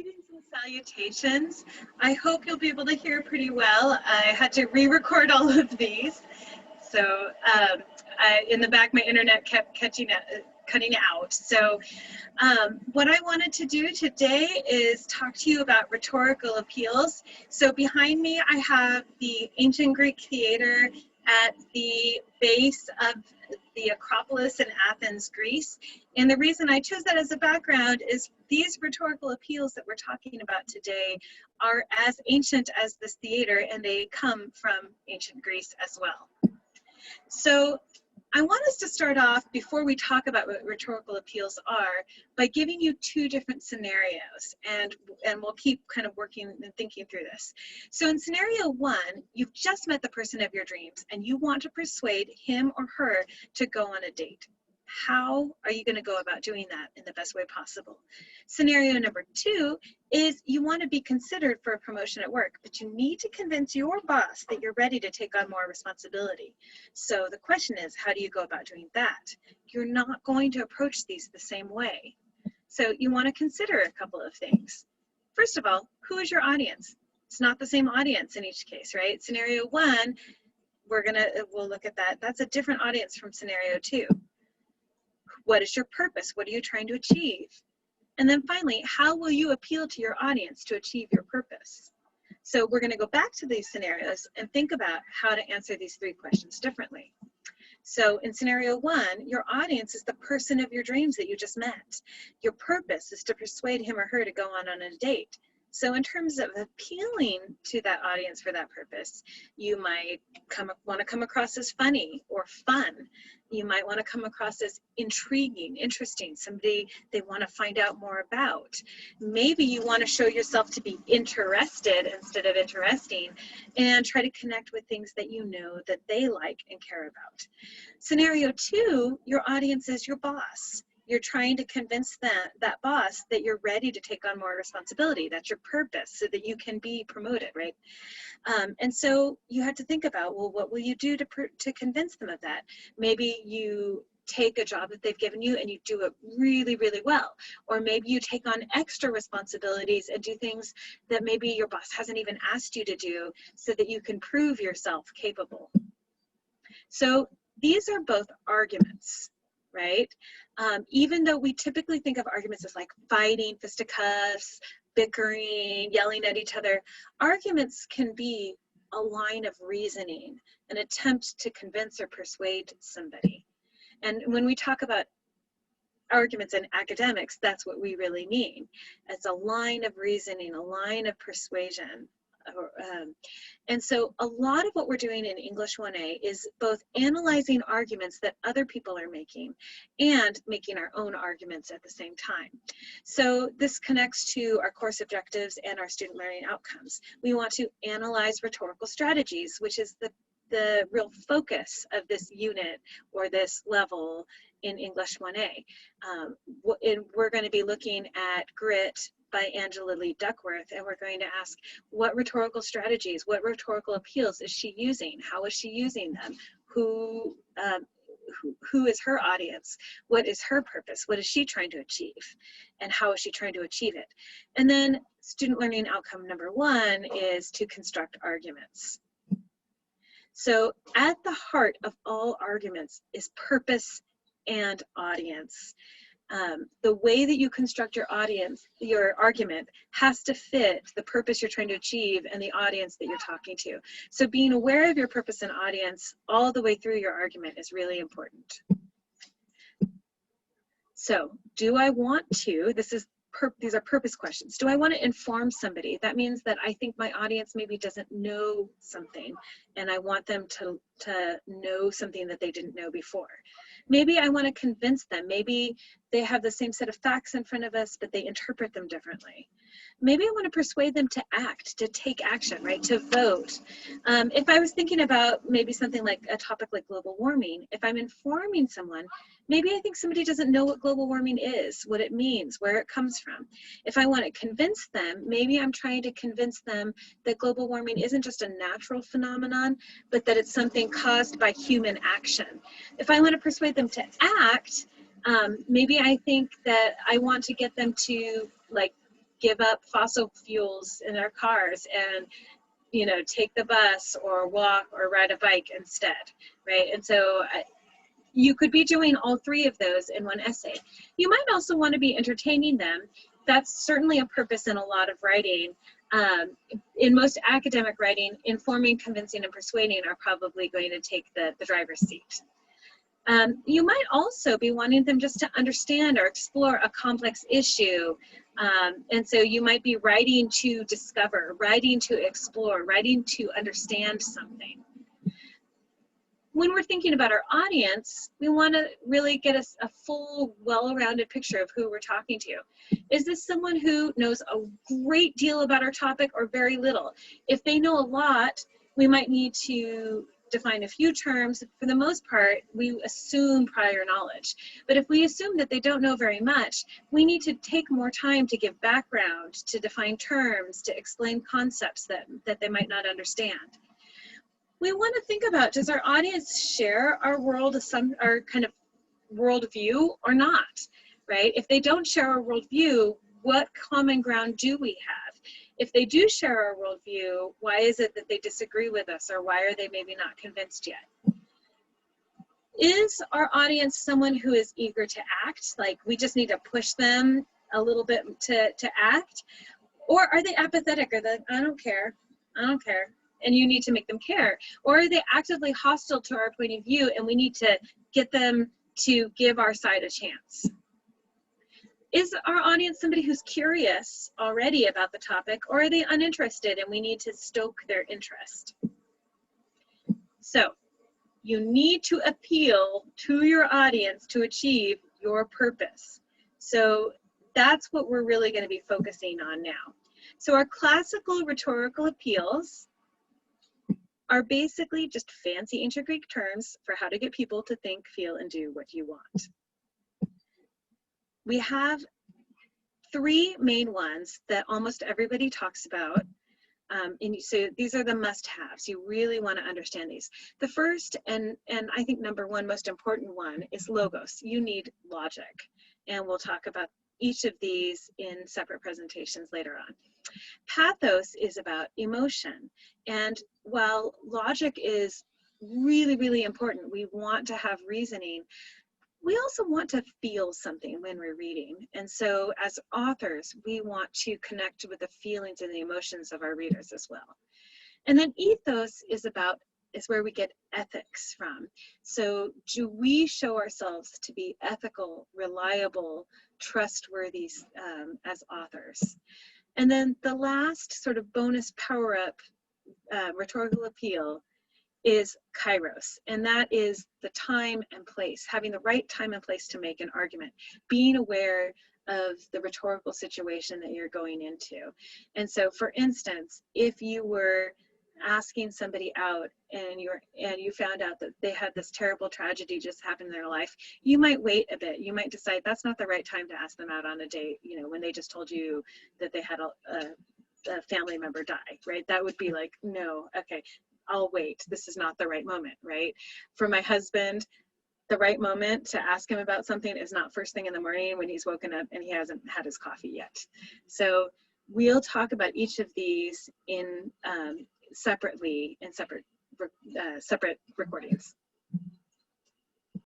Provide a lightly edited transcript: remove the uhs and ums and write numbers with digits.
Greetings and salutations. I hope you'll be able to hear pretty well. I had to re-record all of these. So in the back, my internet kept cutting out. So what I wanted to do today is talk to you about rhetorical appeals. So behind me, I have the ancient Greek theater at the base of the Acropolis in Athens, Greece. And the reason I chose that as a background is these rhetorical appeals that we're talking about today are as ancient as this theater, and they come from ancient Greece as well. So I want us to start off, before we talk about what rhetorical appeals are, by giving you two different scenarios, and we'll keep kind of working and thinking through this. So in scenario one, you've just met the person of your dreams and you want to persuade him or her to go on a date. How are you going to go about doing that in the best way possible? Scenario number two is you want to be considered for a promotion at work, but you need to convince your boss that you're ready to take on more responsibility. So the question is, how do you go about doing that? You're not going to approach these the same way. So you want to consider a couple of things. First of all, who is your audience? It's not the same audience in each case, right? Scenario one, we'll look at that. That's a different audience from scenario two. What is your purpose? What are you trying to achieve? And then finally, how will you appeal to your audience to achieve your purpose? So we're going to go back to these scenarios and think about how to answer these three questions differently. So in scenario one, your audience is the person of your dreams that you just met. Your purpose is to persuade him or her to go on a date. So in terms of appealing to that audience for that purpose, you might want to come across as funny or fun. You might want to come across as intriguing, interesting, somebody they want to find out more about. Maybe you want to show yourself to be interested instead of interesting, and try to connect with things that you know that they like and care about. Scenario two, your audience is your boss. You're trying to convince that boss that you're ready to take on more responsibility. That's your purpose, so that you can be promoted, right? And so you have to think about, well, what will you do to convince them of that? Maybe you take a job that they've given you and you do it really, really well. Or maybe you take on extra responsibilities and do things that maybe your boss hasn't even asked you to do, so that you can prove yourself capable. So these are both arguments, right? Even though we typically think of arguments as like fighting, fisticuffs, bickering, yelling at each other, arguments can be a line of reasoning, an attempt to convince or persuade somebody. And when we talk about arguments in academics, that's what we really mean. It's a line of reasoning, a line of persuasion. And so a lot of what we're doing in English 1A is both analyzing arguments that other people are making and making our own arguments at the same time. So this connects to our course objectives and our student learning outcomes. We want to analyze rhetorical strategies, which is the real focus of this unit or this level in English 1A. And we're going to be looking at Grit by Angela Lee Duckworth, and we're going to ask, what rhetorical strategies, what rhetorical appeals is she using? How is she using them? Who is her audience? What is her purpose? What is she trying to achieve? And how is she trying to achieve it? And then student learning outcome number one is to construct arguments. So at the heart of all arguments is purpose and audience. The way that you construct your argument has to fit the purpose you're trying to achieve and the audience that you're talking to. So being aware of your purpose and audience all the way through your argument is really important. So do I want to, these are purpose questions. Do I want to inform somebody? That means that I think my audience maybe doesn't know something, and I want them to know something that they didn't know before. Maybe I want to convince them. Maybe they have the same set of facts in front of us, but they interpret them differently. Maybe I want to persuade them to act, to take action, right, to vote. If I was thinking about maybe something like a topic like global warming, if I'm informing someone, maybe I think somebody doesn't know what global warming is, what it means, where it comes from. If I want to convince them, maybe I'm trying to convince them that global warming isn't just a natural phenomenon, but that it's something caused by human action. If I want to persuade them to act, maybe I think that I want to get them to like give up fossil fuels in our cars and, you know, take the bus or walk or ride a bike instead, right? And so you could be doing all three of those in one essay. You might also want to be entertaining them. That's certainly a purpose in a lot of writing. In most academic writing, informing, convincing, and persuading are probably going to take the driver's seat. You might also be wanting them just to understand or explore a complex issue. And so you might be writing to discover, writing to explore, writing to understand something. When we're thinking about our audience, we want to really get a full, well-rounded picture of who we're talking to. Is this someone who knows a great deal about our topic or very little? If they know a lot, we might need to define a few terms. For the most part, we assume prior knowledge. But if we assume that they don't know very much, we need to take more time to give background, to define terms, to explain concepts that they might not understand. We want to think about, does our audience share our our kind of worldview or not, right? If they don't share our worldview, what common ground do we have? If they do share our worldview, why is it that they disagree with us, or why are they maybe not convinced yet? Is our audience someone who is eager to act, like we just need to push them a little bit to act? Or are they apathetic, or that I don't care, and you need to make them care? Or are they actively hostile to our point of view and we need to get them to give our side a chance? Is our audience somebody who's curious already about the topic, or are they uninterested and we need to stoke their interest? So you need to appeal to your audience to achieve your purpose. So that's what we're really going to be focusing on now. So our classical rhetorical appeals are basically just fancy ancient Greek terms for how to get people to think, feel, and do what you want. We have three main ones that almost everybody talks about. And so these are the must-haves. You really want to understand these. The first, and I think number one most important one, is logos. You need logic. And we'll talk about each of these in separate presentations later on. Pathos is about emotion. And while logic is really, really important, we want to have reasoning, we also want to feel something when we're reading. And so as authors, we want to connect with the feelings and the emotions of our readers as well. And then ethos is where we get ethics from. So do we show ourselves to be ethical, reliable, trustworthy as authors? And then the last sort of bonus power-up rhetorical appeal is kairos, and that is the time and place, having the right time and place to make an argument, being aware of the rhetorical situation that you're going into. And so, for instance, if you were asking somebody out and you found out that they had this terrible tragedy just happen in their life, you might wait a bit. You might decide that's not the right time to ask them out on a date, you know, when they just told you that they had a family member die, right? That would be like, no, okay, I'll wait. This is not the right moment, right? For my husband, the right moment to ask him about something is not first thing in the morning when he's woken up and he hasn't had his coffee yet. So we'll talk about each of these in separately in separate recordings.